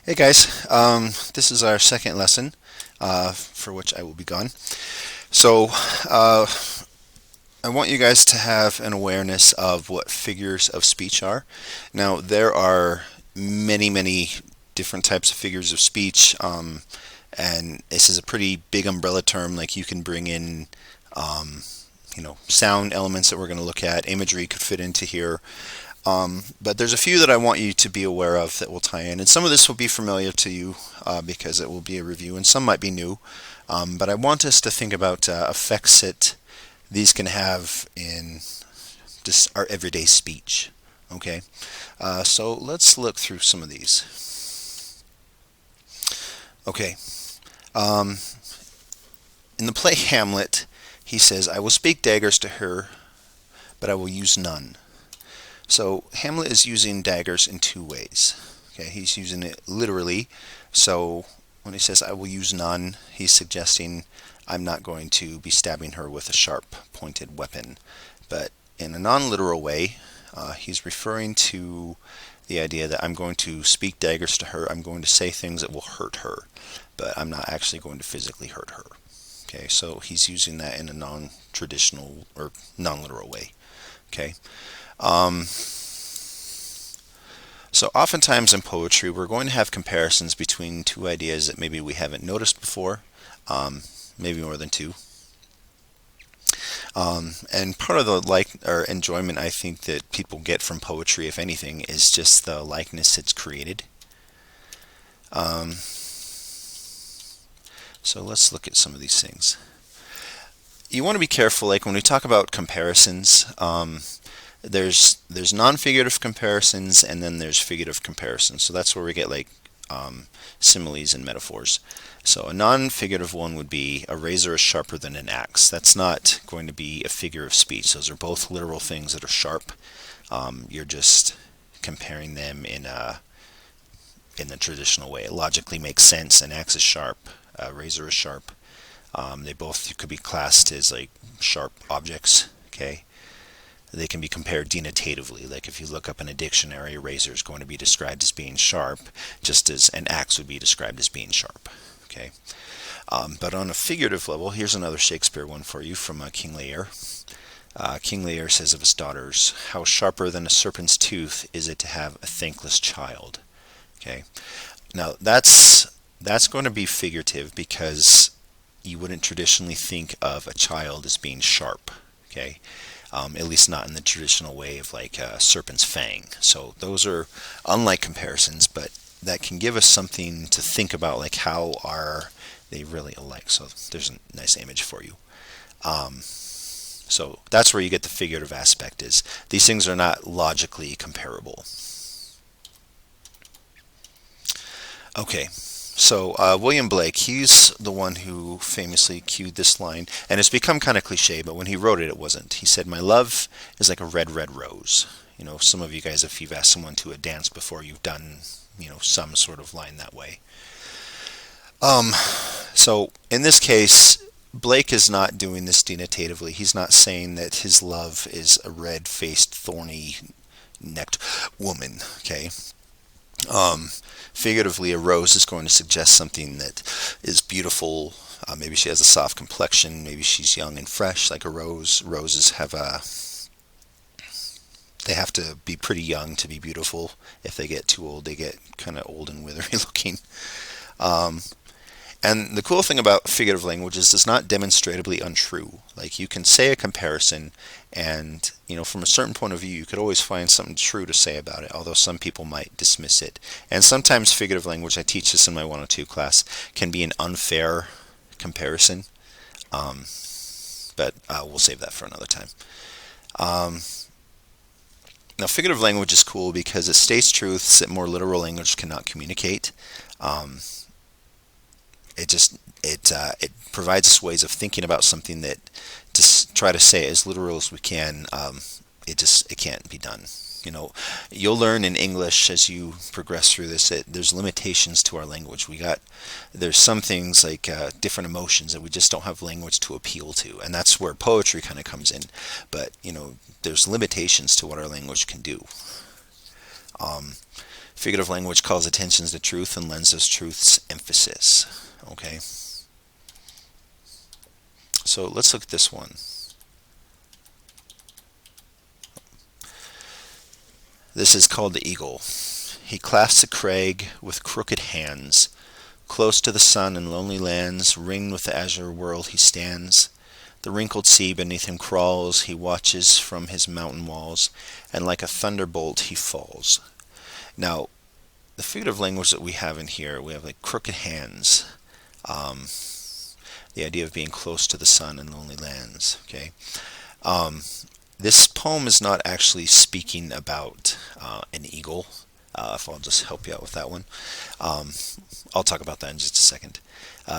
Hey guys, this is our second lesson for which I will be gone. So, uh, I want you guys to have an awareness of what figures of speech are. Now, there are many different types of figures of speech, and this is a pretty big umbrella term. Like you can bring in, um, sound elements that we're going to look at. Imagery could fit into here. But there's a few that I want you to be aware of that will tie in, and some of this will be familiar to you because it will be a review, and some might be new. But I want us to think about effects that these can have in just our everyday speech. Okay, so let's look through some of these. Okay, um, in the play Hamlet, he says, "I will speak daggers to her, but I will use none." So Hamlet is using daggers in two ways. Okay, he's using it literally. So when he says "I will use none," he's suggesting I'm not going to be stabbing her with a sharp pointed weapon. But in a non-literal way, he's referring to the idea that I'm going to speak daggers to her. I'm going to say things that will hurt her, but I'm not actually going to physically hurt her. Okay, so he's using that in a non-traditional or non-literal way. Okay. Um, so oftentimes in poetry, we're going to have comparisons between two ideas that maybe we haven't noticed before, maybe more than two. And part of the like or enjoyment I think that people get from poetry, if anything, is just the likeness it's created. Um, so let's look at some of these things. You want to be careful, like when we talk about comparisons. There's non-figurative comparisons and then there's figurative comparisons. So that's where we get like similes and metaphors. So a non-figurative one would be a razor is sharper than an axe. That's not going to be a figure of speech. Those are both literal things that are sharp. You're just comparing them in the traditional way. It logically makes sense. An axe is sharp. A razor is sharp. They both could be classed as like sharp objects. Okay. They can be compared denotatively. Like if you look up in a dictionary, a razor is going to be described as being sharp, just as an axe would be described as being sharp. Okay. But on a figurative level, here's another Shakespeare one for you from King Lear. King Lear says of his daughters, "How sharper than a serpent's tooth is it to have a thankless child." Okay. Now that's going to be figurative because you wouldn't traditionally think of a child as being sharp. Okay. At least not in the traditional way of like a serpent's fang. So those are unlike comparisons, but that can give us something to think about, like how are they really alike. So there's a nice image for you. So that's where you get the figurative aspect is these things are not logically comparable. Okay, so William Blake, he's the one who famously cued this line, and it's become kind of cliche, but when he wrote it, it wasn't. He said, "My love is like a red, red rose." You know, some of you guys, if you've asked someone to a dance before, you've done, some sort of line that way. Um, so in this case, Blake is not doing this denotatively. He's not saying that his love is a red-faced, thorny-necked woman. Okay. Um, Figuratively, a rose is going to suggest something that is beautiful. Maybe she has a soft complexion. Maybe she's young and fresh, like a rose. Roses they have to be pretty young to be beautiful. If they get too old, they get kind of old and withery looking. Um, and the cool thing about figurative language is it's not demonstrably untrue. Like you can say a comparison, and from a certain point of view, you could always find something true to say about it. Although some people might dismiss it. And sometimes figurative language, I teach this in my 102 class, can be an unfair comparison. Um, but we'll save that for another time. Um, Now, figurative language is cool because it states truths that more literal language cannot communicate. Um, it provides us ways of thinking about something that to try to say it as literal as we can. It can't be done. You'll learn in English as you progress through this that there's limitations to our language. There's some things like different emotions that we just don't have language to appeal to, and that's where poetry kind of comes in. But there's limitations to what our language can do. Um, Figurative language calls attention to truth and lends us truth's emphasis. Okay. So let's look at this one. This is called the eagle. He clasps a crag with crooked hands. Close to the sun in lonely lands, ringed with the azure world he stands. The wrinkled sea beneath him crawls, he watches from his mountain walls, and like a thunderbolt he falls. Now, the figurative language that we have in here, we have like crooked hands. The idea of being close to the sun in lonely lands. Okay. This poem is not actually speaking about an eagle. If I'll just help you out with that one. I'll talk about that in just a second.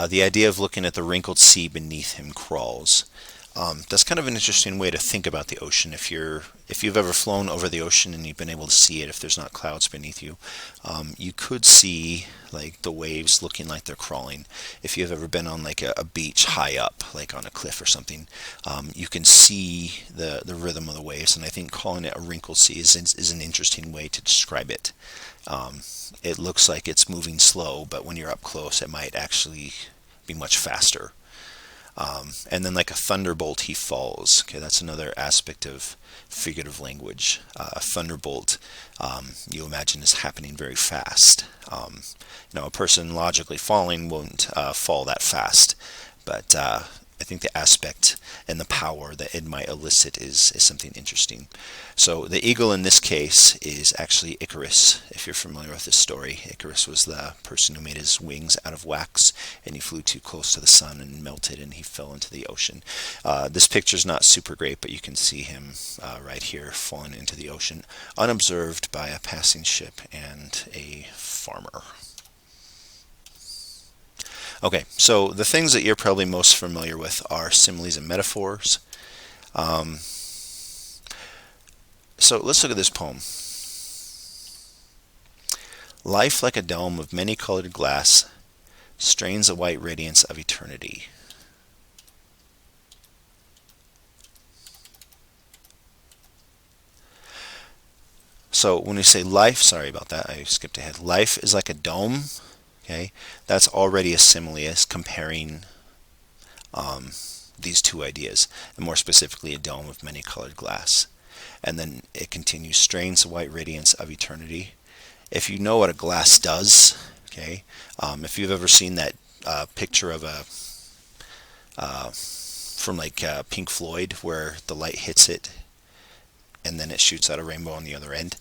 The idea of looking at the wrinkled sea beneath him crawls. That's kind of an interesting way to think about the ocean. If you've ever flown over the ocean and you've been able to see it, if there's not clouds beneath you, you could see like the waves looking like they're crawling. If you've ever been on like a beach high up, like on a cliff or something, you can see the rhythm of the waves. And I think calling it a wrinkled sea is an interesting way to describe it. It looks like it's moving slow, but when you're up close, it might actually be much faster. And then like a thunderbolt he falls. Okay, that's another aspect of figurative language. A thunderbolt, you imagine, is happening very fast. A person logically falling won't fall that fast, but I think the aspect and the power that it might elicit is something interesting. So the eagle in this case is actually Icarus. If you're familiar with this story, Icarus was the person who made his wings out of wax, and he flew too close to the sun and melted, and he fell into the ocean. This picture's not super great, but you can see him right here falling into the ocean, unobserved by a passing ship and a farmer. Okay, so the things that you're probably most familiar with are similes and metaphors. So let's look at this poem. Life like a dome of many-colored glass strains the white radiance of eternity. So when we say life, sorry about that, I skipped ahead. Life is like a dome. Okay, that's already a simile, as comparing these two ideas, and more specifically a dome of many-colored glass. And then it continues, strains the white radiance of eternity. If you know what a glass does, okay, if you've ever seen that picture of from like Pink Floyd, where the light hits it and then it shoots out a rainbow on the other end,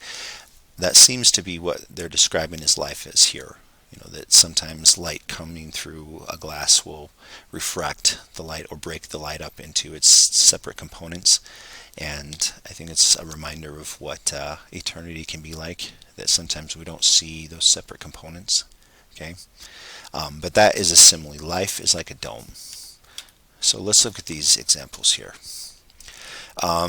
that seems to be what they're describing as life is here. That sometimes light coming through a glass will refract the light or break the light up into its separate components. And I think it's a reminder of what eternity can be like, that sometimes we don't see those separate components. Okay, but that is a simile. Life is like a dome. So let's look at these examples here.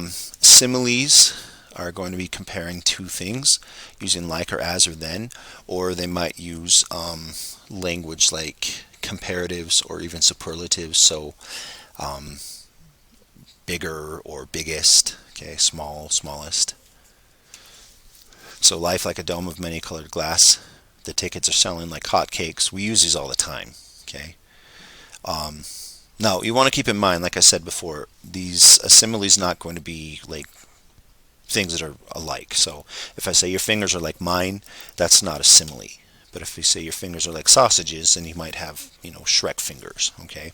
Similes are going to be comparing two things using like or as or then, or they might use language like comparatives or even superlatives, so bigger or biggest, okay, small, smallest. So life like a dome of many-colored glass. The tickets are selling like hotcakes. We use these all the time, okay? Now, you want to keep in mind, like I said before, a simile is not going to be like things that are alike. So if I say your fingers are like mine, that's not a simile. But if you say your fingers are like sausages, then you might have, Shrek fingers, okay?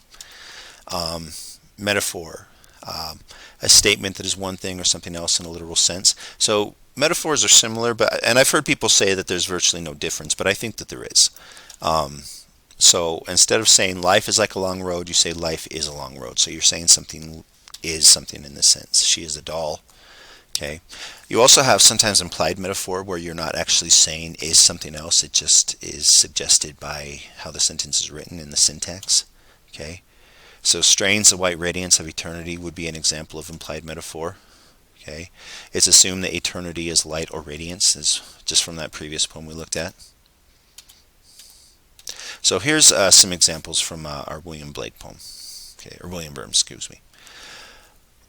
Metaphor, a statement that is one thing or something else in a literal sense. So metaphors are similar, and I've heard people say that there's virtually no difference, but I think that there is. So instead of saying life is like a long road, you say life is a long road. So you're saying something is something in this sense. She is a doll. Okay. You also have sometimes implied metaphor, where you're not actually saying is something else. It just is suggested by how the sentence is written in the syntax. Okay. So strains the white radiance of eternity would be an example of implied metaphor. Okay. It's assumed that eternity is light or radiance, is just from that previous poem we looked at. So here's some examples from our William Blake poem. Okay, or William Burns, excuse me.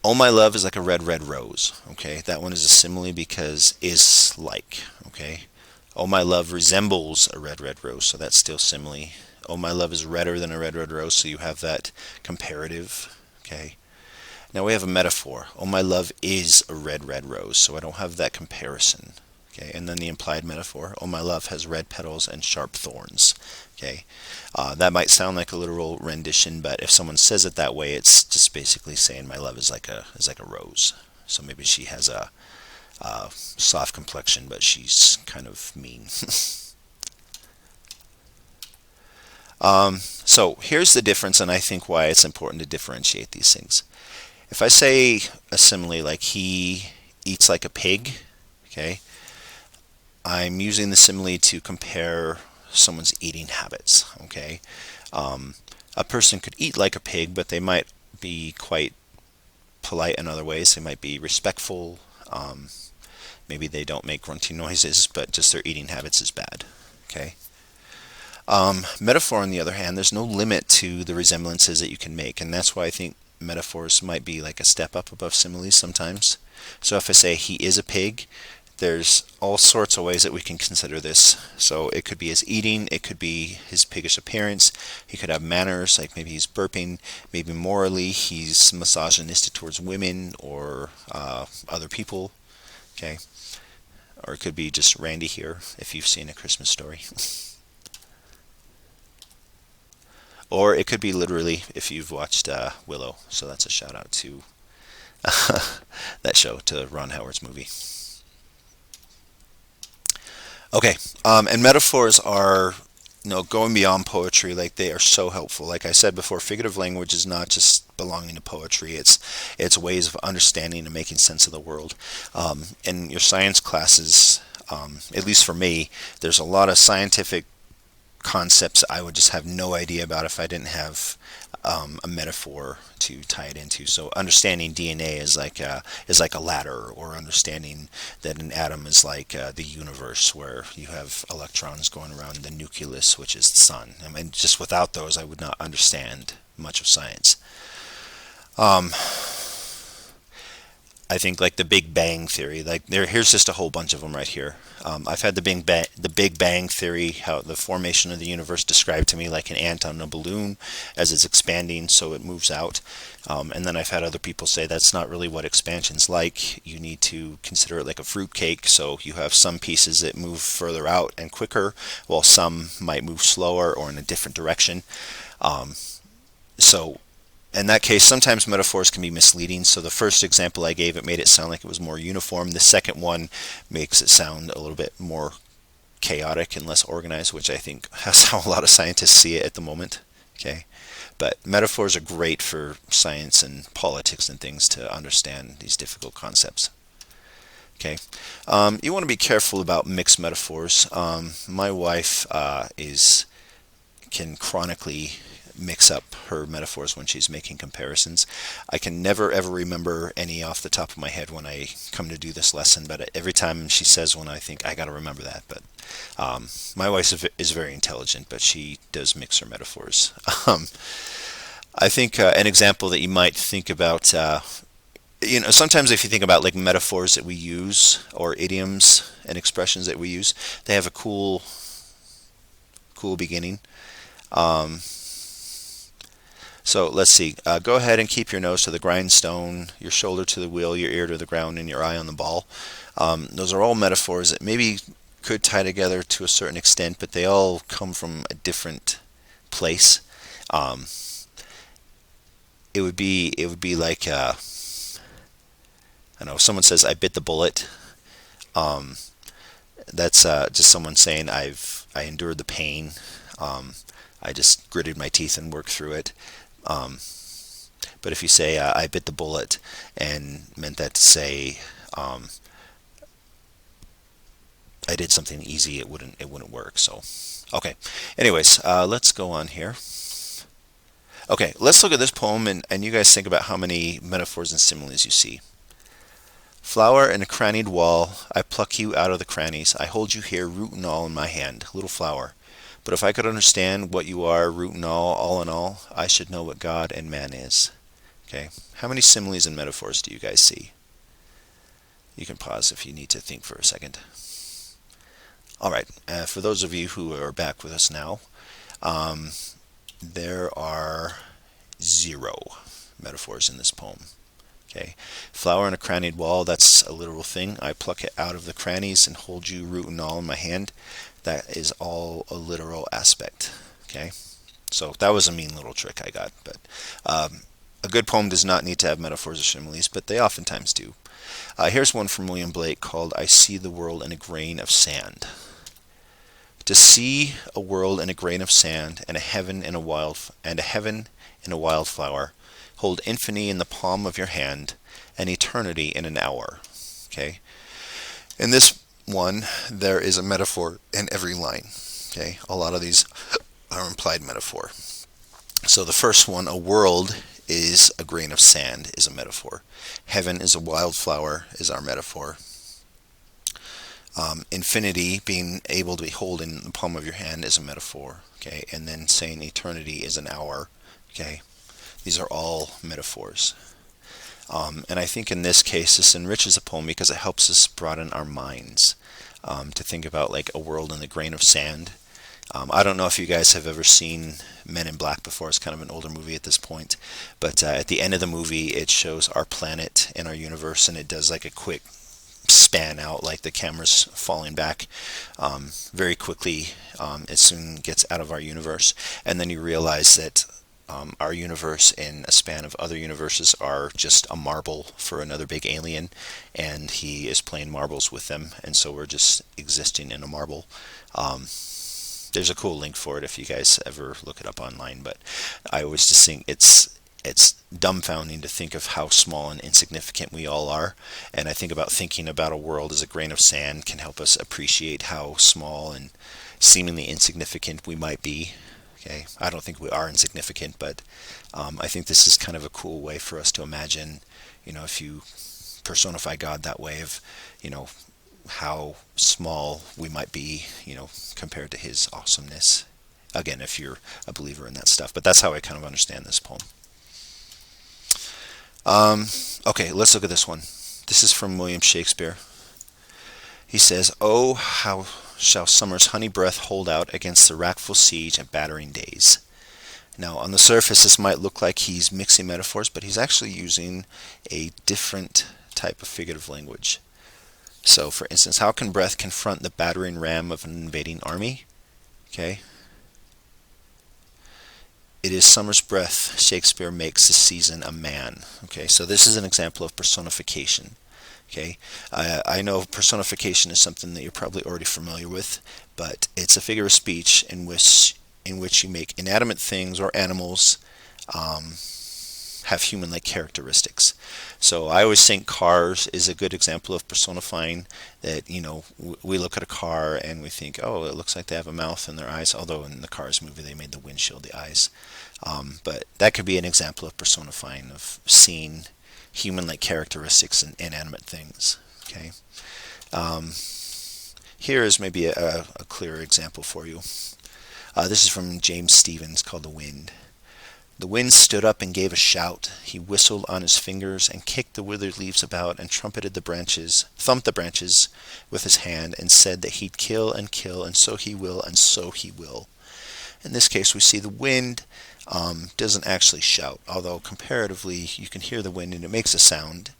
Oh, my love is like a red, red rose. Okay, that one is a simile because is like. Okay, Oh, my love resembles a red, red rose, so that's still simile. Oh, my love is redder than a red, red rose, so you have that comparative. Okay. Now we have a metaphor. Oh, my love is a red, red rose, so I don't have that comparison. Okay, and then the implied metaphor. Oh, my love has red petals and sharp thorns. Okay, that might sound like a literal rendition, but if someone says it that way, it's just basically saying my love is like a rose. So maybe she has a soft complexion, but she's kind of mean. So here's the difference, and I think why it's important to differentiate these things. If I say a simile like he eats like a pig, okay, I'm using the simile to compare someone's eating habits. Okay, a person could eat like a pig, but they might be quite polite in other ways. They might be respectful. Maybe they don't make grunty noises, but just their eating habits is bad. Okay. Metaphor, on the other hand, there's no limit to the resemblances that you can make, and that's why I think metaphors might be like a step up above similes sometimes. So if I say he is a pig, there's all sorts of ways that we can consider this. So it could be his eating, it could be his piggish appearance, he could have manners, like maybe he's burping, maybe morally he's misogynistic towards women or other people. Okay. Or it could be just Randy here, if you've seen A Christmas Story. Or it could be literally if you've watched Willow. So that's a shout out to that show, to Ron Howard's movie. Okay, and metaphors are, going beyond poetry. Like, they are so helpful. Like I said before, figurative language is not just belonging to poetry. It's ways of understanding and making sense of the world. In your science classes, at least for me, there's a lot of scientific concepts I would just have no idea about if I didn't have a metaphor to tie it into. So understanding DNA is like a ladder, or understanding that an atom is like the universe, where you have electrons going around the nucleus, which is the sun. I mean, just without those, I would not understand much of science. I think like the Big Bang Theory, like here's just a whole bunch of them right here. I've had the Big Bang Theory, how the formation of the universe described to me like an ant on a balloon as it's expanding, so it moves out. And then I've had other people say that's not really what expansion's like. You need to consider it like a fruit cake. So you have some pieces that move further out and quicker, while some might move slower or in a different direction. So in that case, sometimes metaphors can be misleading. So the first example I gave, it made it sound like it was more uniform. The second one makes it sound a little bit more chaotic and less organized, which I think is how a lot of scientists see it at the moment. Okay, but metaphors are great for science and politics and things to understand these difficult concepts. Okay, you want to be careful about mixed metaphors. My wife can chronically mix up her metaphors when she's making comparisons. I can never ever remember any off the top of my head when I come to do this lesson, but every time she says one, I think I got to remember that. But my wife is very intelligent, but she does mix her metaphors. I think an example that you might think about, sometimes if you think about like metaphors that we use, or idioms and expressions that we use, they have a cool beginning. So let's see. Go ahead and keep your nose to the grindstone, your shoulder to the wheel, your ear to the ground, and your eye on the ball. Those are all metaphors that maybe could tie together to a certain extent, but they all come from a different place. It would be like I don't know. If someone says I bit the bullet, that's just someone saying I endured the pain. I just gritted my teeth and worked through it. But if you say I bit the bullet and meant that to say I did something easy, it wouldn't work. So okay. Anyways, let's go on here. Okay, let's look at this poem, and you guys think about how many metaphors and similes you see. Flower in a crannied wall, I pluck you out of the crannies. I hold you here, root and all, in my hand, little flower. But if I could understand what you are, root and all in all, I should know what God and man is. Okay, how many similes and metaphors do you guys see? You can pause if you need to think for a second. All right, for those of you who are back with us now, um, there are 0 metaphors in this poem. Okay, flower in a crannied wall, that's a literal thing. I pluck it out of the crannies and hold you root and all in my hand. That is all a literal aspect. Okay, so that was a mean little trick I got, but a good poem does not need to have metaphors or similes, but they oftentimes do. Here's one from William Blake called I See the World in a Grain of Sand. To see a world in a grain of sand, and a heaven in a wildflower, hold infinity in the palm of your hand, and eternity in an hour. Okay. In this one, there is a metaphor in every line. Okay. A lot of these are implied metaphor. So the first one, a world is a grain of sand, is a metaphor. Heaven is a wildflower, is our metaphor. Infinity, being able to hold in the palm of your hand, is a metaphor. Okay, and then saying eternity is an hour. Okay, these are all metaphors. And I think in this case, this enriches the poem because it helps us broaden our minds to think about like a world in the grain of sand. I don't know if you guys have ever seen Men in Black before. It's kind of an older movie at this point. But at the end of the movie, it shows our planet and our universe, and it does like a quick span out, like the camera's falling back very quickly. It soon gets out of our universe. And then you realize that our universe and a span of other universes are just a marble for another big alien, and he is playing marbles with them, and so we're just existing in a marble. There's a cool link for it if you guys ever look it up online, but I always just think it's dumbfounding to think of how small and insignificant we all are, and I think about thinking about a world as a grain of sand can help us appreciate how small and seemingly insignificant we might be. Okay, I don't think we are insignificant, but I think this is kind of a cool way for us to imagine, if you personify God that way, of, how small we might be, compared to his awesomeness. Again, if you're a believer in that stuff. But that's how I kind of understand this poem. Okay, let's look at this one. This is from William Shakespeare. He says, "Oh, how shall summer's honey breath hold out against the wrackful siege and battering days." Now, on the surface, this might look like he's mixing metaphors, but he's actually using a different type of figurative language. So, for instance, how can breath confront the battering ram of an invading army? Okay. It is summer's breath Shakespeare makes the season a man. Okay, so this is an example of personification. Okay, I know personification is something that you're probably already familiar with, but it's a figure of speech in which you make inanimate things or animals have human-like characteristics. So I always think cars is a good example of personifying that. We look at a car and we think, oh, it looks like they have a mouth and their eyes, although in the Cars movie they made the windshield the eyes. But that could be an example of personifying, of seeing human-like characteristics in inanimate things. Okay. Here is maybe a clearer example for you. This is from James Stevens, called The Wind. "The wind stood up and gave a shout. He whistled on his fingers and kicked the withered leaves about and thumped the branches with his hand and said that he'd kill, and so he will, and so he will." In this case, we see the wind doesn't actually shout, although comparatively you can hear the wind and it makes a sound.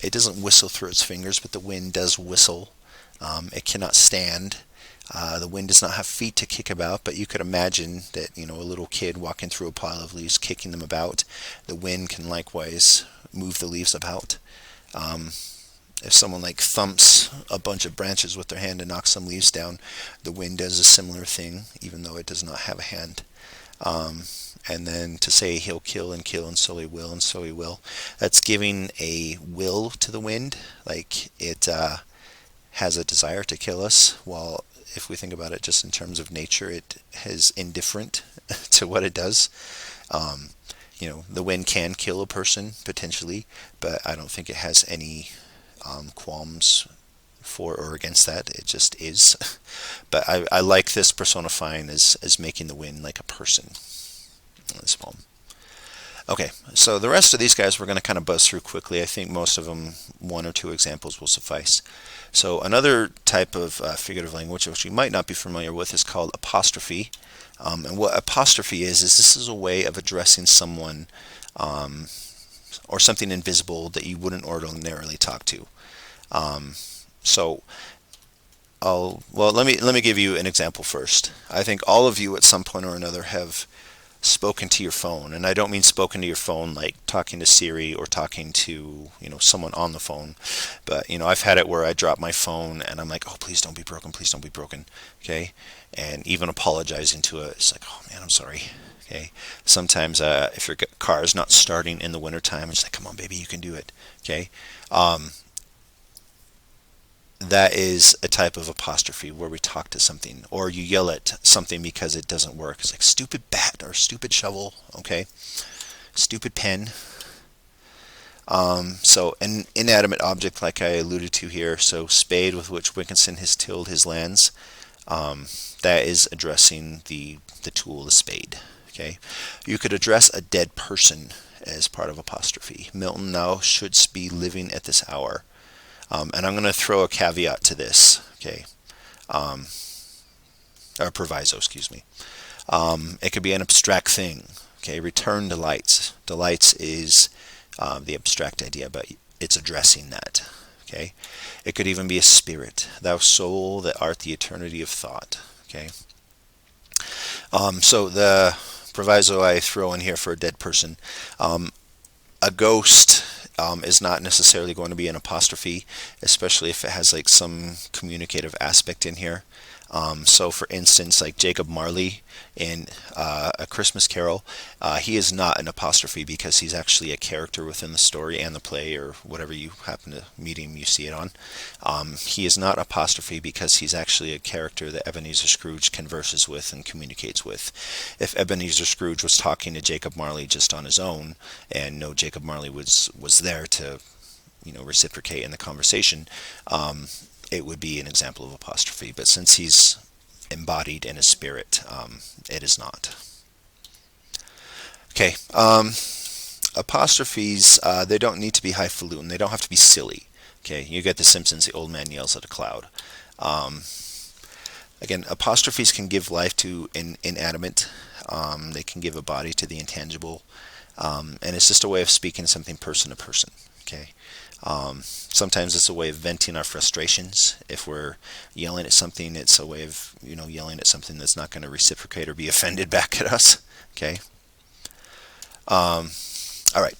It doesn't whistle through its fingers, but the wind does whistle. It cannot stand. The wind does not have feet to kick about, but you could imagine that, a little kid walking through a pile of leaves, kicking them about. The wind can likewise move the leaves about. If someone thumps a bunch of branches with their hand and knocks some leaves down, the wind does a similar thing, even though it does not have a hand. And then to say he'll kill, and so he will, and so he will, that's giving a will to the wind, like it has a desire to kill us, while if we think about it just in terms of nature, it is indifferent to what it does. The wind can kill a person, potentially, but I don't think it has any qualms for or against that. It just is. But I like this personifying as making the wind like a person in this poem. Okay, so the rest of these guys we're going to kind of buzz through quickly. I think most of them, one or two examples will suffice. So another type of figurative language, which you might not be familiar with, is called apostrophe. And what apostrophe is this is a way of addressing someone or something invisible that you wouldn't ordinarily talk to. So let me give you an example first. I think all of you at some point or another have spoken to your phone, and I don't mean spoken to your phone like talking to Siri or talking to someone on the phone, but I've had it where I drop my phone and I'm like, oh, please don't be broken, please don't be broken. Okay, and even apologizing to it, it's like, oh man, I'm sorry. Okay, sometimes if your car is not starting in the wintertime, it's like, come on baby, you can do it. Okay, that is a type of apostrophe where we talk to something, or you yell at something because it doesn't work. It's like stupid bat or stupid shovel, okay? Stupid pen. So an inanimate object like I alluded to here, so spade with which Wilkinson has tilled his lands, that is addressing the tool, the spade, okay? You could address a dead person as part of apostrophe. Milton now should be living at this hour. And I'm going to throw a caveat to this, okay, or proviso, excuse me. It could be an abstract thing, okay. Return delights. Delights is the abstract idea, but it's addressing that, okay. It could even be a spirit. Thou soul that art the eternity of thought, okay. So the proviso I throw in here for a dead person, a ghost is not necessarily going to be an apostrophe, especially if it has like some communicative aspect in here. So for instance, like Jacob Marley in A Christmas Carol, he is not an apostrophe because he's actually a character within the story and the play, or whatever you happen to medium you see it on. He is not apostrophe because he's actually a character that Ebenezer Scrooge converses with and communicates with. If Ebenezer Scrooge was talking to Jacob Marley just on his own, and no Jacob Marley was there to reciprocate in the conversation, it would be an example of apostrophe. But since he's embodied in a spirit, it is not. Okay, apostrophes, they don't need to be highfalutin. They don't have to be silly. Okay, you get The Simpsons, the old man yells at a cloud. Again, apostrophes can give life to inanimate. They can give a body to the intangible. And it's just a way of speaking something person to person. Okay. Sometimes it's a way of venting our frustrations. If we're yelling at something, it's a way of yelling at something that's not going to reciprocate or be offended back at us. Okay. All right.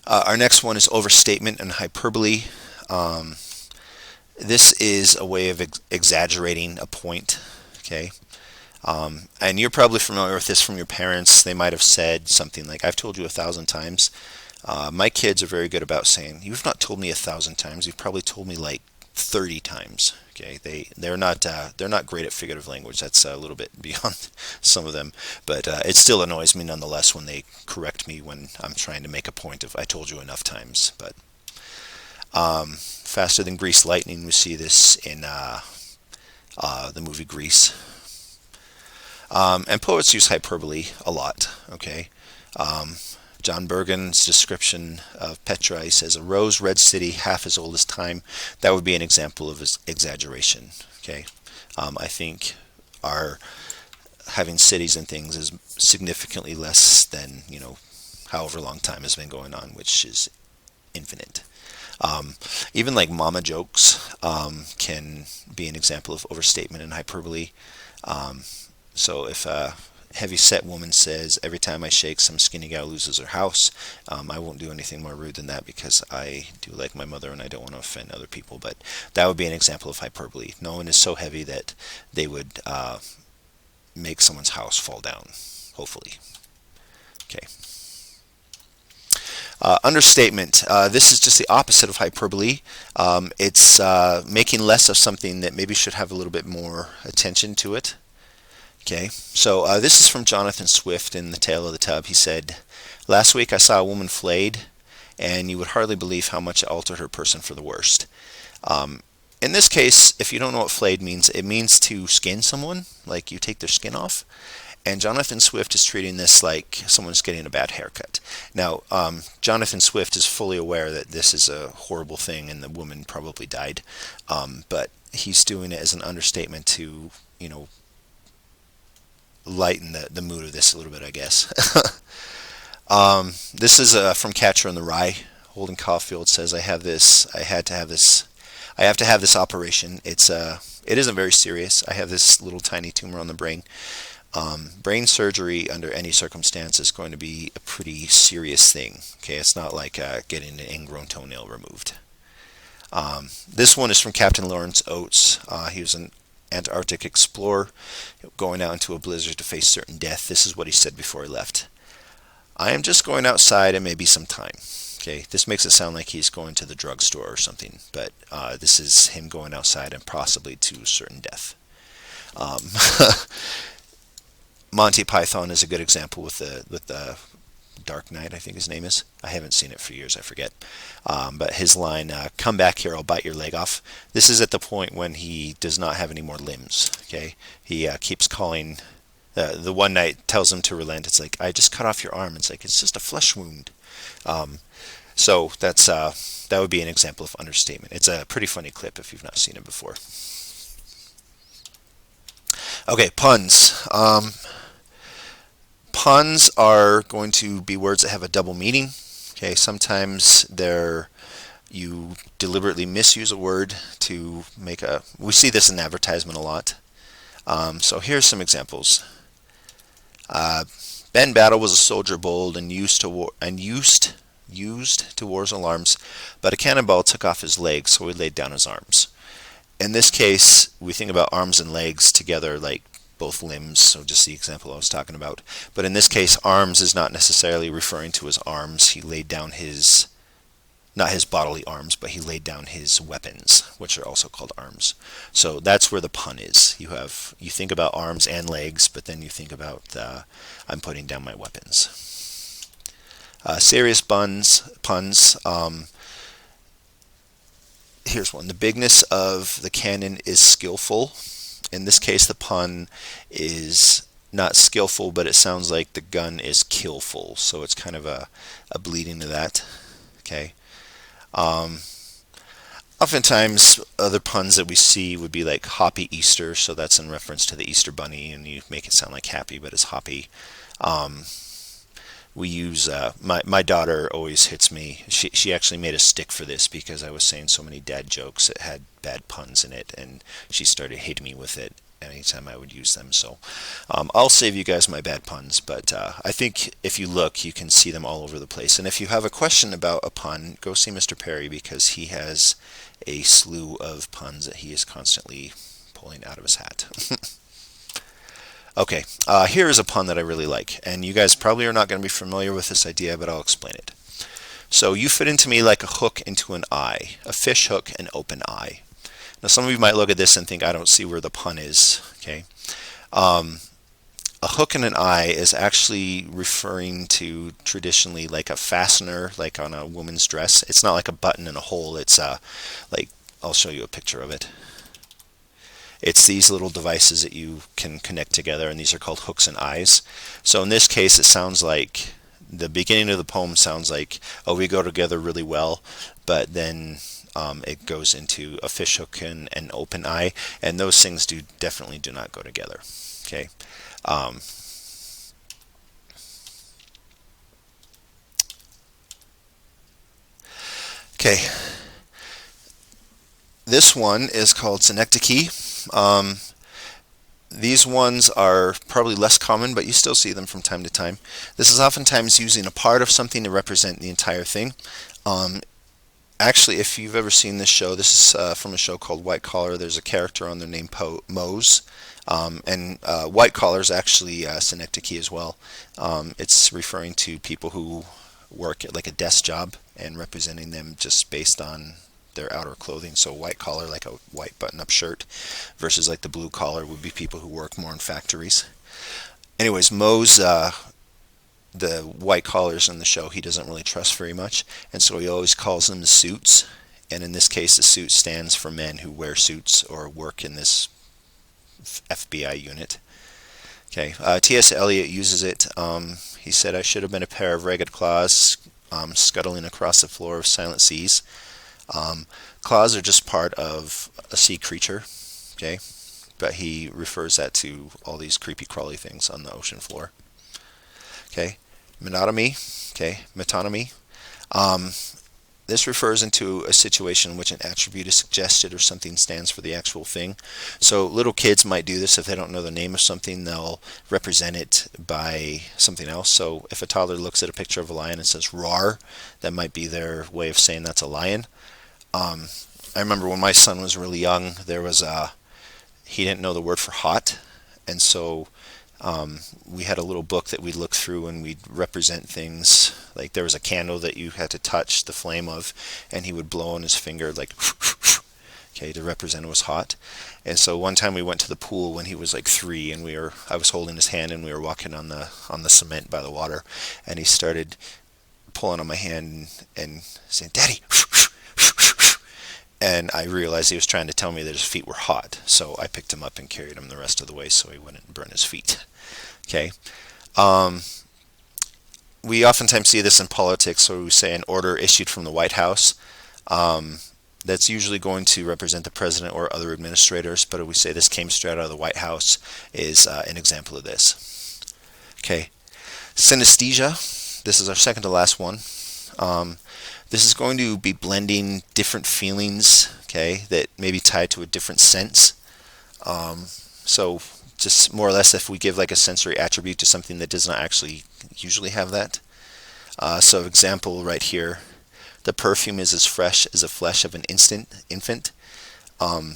Our next one is overstatement and hyperbole. This is a way of exaggerating a point. Okay. And you're probably familiar with this from your parents. They might have said something like, I've told you 1,000 times. My kids are very good about saying, you've not told me 1,000 times. You've probably told me like 30 times. Okay, they're not great at figurative language. That's a little bit beyond some of them, but it still annoys me nonetheless when they correct me when I'm trying to make a point of I told you enough times. But faster than grease lightning, we see this in the movie Grease. And poets use hyperbole a lot. Okay. John Bergen's description of Petra, he says, a rose-red city half as old as time. That would be an example of exaggeration. Okay, I think our having cities and things is significantly less than however long time has been going on, which is infinite. Even like mama jokes can be an example of overstatement and hyperbole. So if heavy-set woman says, every time I shake, some skinny gal loses her house, I won't do anything more rude than that because I do like my mother and I don't want to offend other people. But that would be an example of hyperbole. No one is so heavy that they would make someone's house fall down, hopefully. Okay. Understatement. This is just the opposite of hyperbole. It's making less of something that maybe should have a little bit more attention to it. Okay, so this is from Jonathan Swift in The Tale of the Tub. He said, last week I saw a woman flayed, and you would hardly believe how much it altered her person for the worst. In this case, if you don't know what flayed means, it means to skin someone, like you take their skin off. And Jonathan Swift is treating this like someone's getting a bad haircut. Now, Jonathan Swift is fully aware that this is a horrible thing and the woman probably died. But he's doing it as an understatement to, lighten the mood of this a little bit, I guess. This is from Catcher in the Rye. Holden Caulfield says, I have to have this operation. It isn't very serious. I have this little tiny tumor on the brain. Brain surgery under any circumstance is going to be a pretty serious thing. Okay, it's not like getting an ingrown toenail removed. This one is from Captain Lawrence Oates. He was an Antarctic explorer going out into a blizzard to face certain death. This is what he said before he left. I am just going outside and maybe some time. Okay, this makes it sound like he's going to the drugstore or something, but this is him going outside and possibly to certain death. Monty Python is a good example with the Dark Knight, I think his name is. I haven't seen it for years, I forget. But his line, "Come back here, I'll bite your leg off." This is at the point when he does not have any more limbs. Okay, he keeps calling. The one night tells him to relent. It's like, I just cut off your arm. It's like, it's just a flesh wound. So that would be an example of understatement. It's a pretty funny clip if you've not seen it before. Okay, puns. Puns are going to be words that have a double meaning. Okay, sometimes you deliberately misuse a word to make a. We see this in advertisement a lot. So here's some examples. Ben Battle was a soldier bold and used to war's alarms, but a cannonball took off his legs, so he laid down his arms. In this case, we think about arms and legs together, like both limbs, so just the example I was talking about. But in this case, arms is not necessarily referring to his arms. He laid down not his bodily arms, but he laid down his weapons, which are also called arms. So that's where the pun is. You think about arms and legs, but then you think about I'm putting down my weapons. Serious puns. Here's one. The bigness of the cannon is skillful. In this case, the pun is not skillful, but it sounds like the gun is killful. So it's kind of a bleeding to that. Okay. Oftentimes, other puns that we see would be like Hoppy Easter. So that's in reference to the Easter Bunny, and you make it sound like happy, but it's hoppy. We use my daughter always hits me. She actually made a stick for this because I was saying so many dad jokes that had bad puns in it, and she started hitting me with it anytime I would use them. So I'll save you guys my bad puns, but I think if you look, you can see them all over the place. And if you have a question about a pun, go see Mr. Perry, because he has a slew of puns that he is constantly pulling out of his hat. Okay, here is a pun that I really like, and you guys probably are not going to be familiar with this idea, but I'll explain it. So, you fit into me like a hook into an eye, a fish hook, an open eye. Now, some of you might look at this and think, I don't see where the pun is. Okay, a hook in an eye is actually referring to traditionally like a fastener, like on a woman's dress. It's not like a button in a hole. It's like, I'll show you a picture of it. It's these little devices that you can connect together, and these are called hooks and eyes. So in this case, it sounds like the beginning of the poem sounds like, oh, we go together really well, but then it goes into a fish hook and an open eye, and those things definitely do not go together. Okay. Okay. This one is called Synecdoche. These ones are probably less common, but you still see them from time to time. This is oftentimes using a part of something to represent the entire thing. Actually, if you've ever seen this show, this is from a show called White Collar. There's a character on there named Mose. And White Collar is actually Synecdoche as well. It's referring to people who work at like a desk job and representing them just based on their outer clothing. So white collar, like a white button-up shirt, versus like the blue collar would be people who work more in factories. Anyways, Mose, the white collars in the show, he doesn't really trust very much, and so he always calls them the suits. And in this case, the suit stands for men who wear suits or work in this FBI unit. Okay, T.S. Eliot uses it. He said, "I should have been a pair of ragged claws scuttling across the floor of silent seas." Claws are just part of a sea creature, okay? But he refers that to all these creepy crawly things on the ocean floor. Okay, monotomy, okay, metonymy. This refers into a situation in which an attribute is suggested or something stands for the actual thing. So little kids might do this if they don't know the name of something. They'll represent it by something else. So if a toddler looks at a picture of a lion and says roar, that might be their way of saying that's a lion. I remember when my son was really young, he didn't know the word for hot, and so we had a little book that we'd look through and we'd represent things. Like there was a candle that you had to touch the flame of, and he would blow on his finger like okay, to represent it was hot. And so one time we went to the pool when he was like 3, and I was holding his hand and we were walking on the cement by the water, and he started pulling on my hand and saying, "Daddy." And I realized he was trying to tell me that his feet were hot, so I picked him up and carried him the rest of the way so he wouldn't burn his feet. Okay. We oftentimes see this in politics, where we say an order issued from the White House. That's usually going to represent the president or other administrators, but if we say this came straight out of the White House is an example of this. Okay. Synesthesia. This is our second to last one. This is going to be blending different feelings, okay, that may be tied to a different sense. So just more or less if we give like a sensory attribute to something that does not actually usually have that. So example right here, the perfume is as fresh as the flesh of an infant. To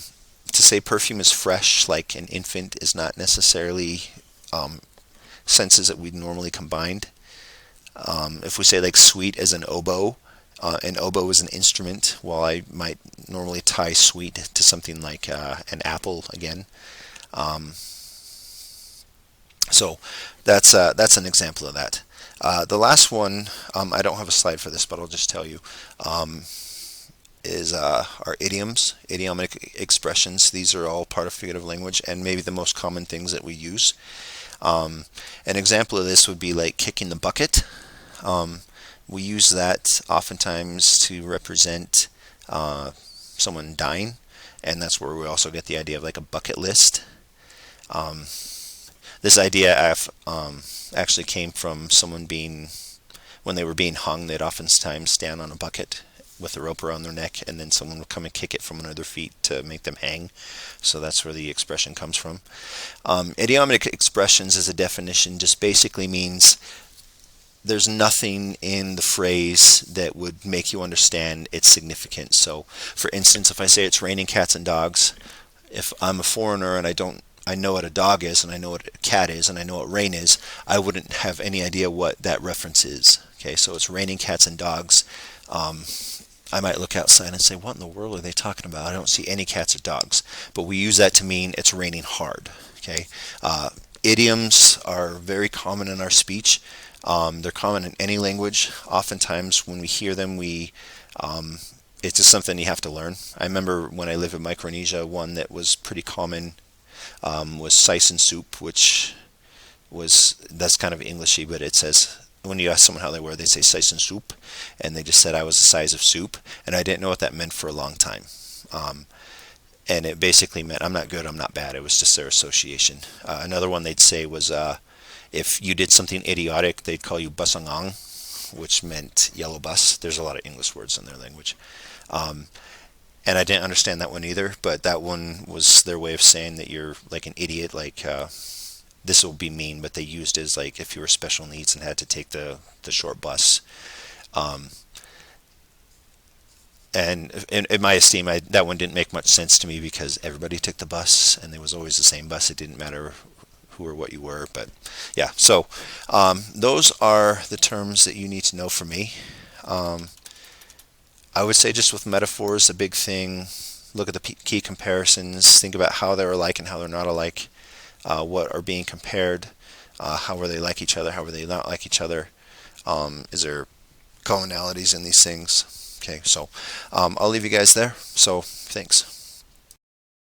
say perfume is fresh like an infant is not necessarily senses that we'd normally combined. If we say like sweet as an oboe is an instrument, while I might normally tie sweet to something like an apple again. So that's an example of that. The last one, I don't have a slide for this, but I'll just tell you, is our idioms, idiomatic expressions. These are all part of figurative language and maybe the most common things that we use. An example of this would be like kicking the bucket. We use that oftentimes to represent someone dying, and that's where we also get the idea of like a bucket list. This idea actually came from someone when they were being hung, they'd oftentimes stand on a bucket with a rope around their neck, and then someone would come and kick it from under their feet to make them hang. So that's where the expression comes from. Idiomatic expressions as a definition just basically means there's nothing in the phrase that would make you understand its significance. So, for instance, if I say it's raining cats and dogs, if I'm a foreigner and I know what a dog is, and I know what a cat is, and I know what rain is, I wouldn't have any idea what that reference is. Okay, so it's raining cats and dogs. I might look outside and say, what in the world are they talking about? I don't see any cats or dogs. But we use that to mean it's raining hard. Okay, idioms are very common in our speech. They're common in any language. Oftentimes when we hear them, it's just something you have to learn. I remember when I lived in Micronesia, one that was pretty common was size and soup, that's kind of Englishy, but it says, when you ask someone how they were, they say size and soup, and they just said I was the size of soup, and I didn't know what that meant for a long time. And it basically meant I'm not good, I'm not bad. It was just their association. Another one they'd say was if you did something idiotic, they'd call you basangang, which meant yellow bus. There's a lot of English words in their language. And I didn't understand that one either, but that one was their way of saying that you're like an idiot, like this will be mean, but they used it as like if you were special needs and had to take the short bus. And in my esteem, that one didn't make much sense to me because everybody took the bus and there was always the same bus. It didn't matter who or what you were, but yeah. So those are the terms that you need to know for me. I would say just with metaphors, the big thing, look at the key comparisons, think about how they're alike and how they're not alike, what are being compared, how are they like each other, how are they not like each other, is there commonalities in these things. Okay, so I'll leave you guys there. So thanks.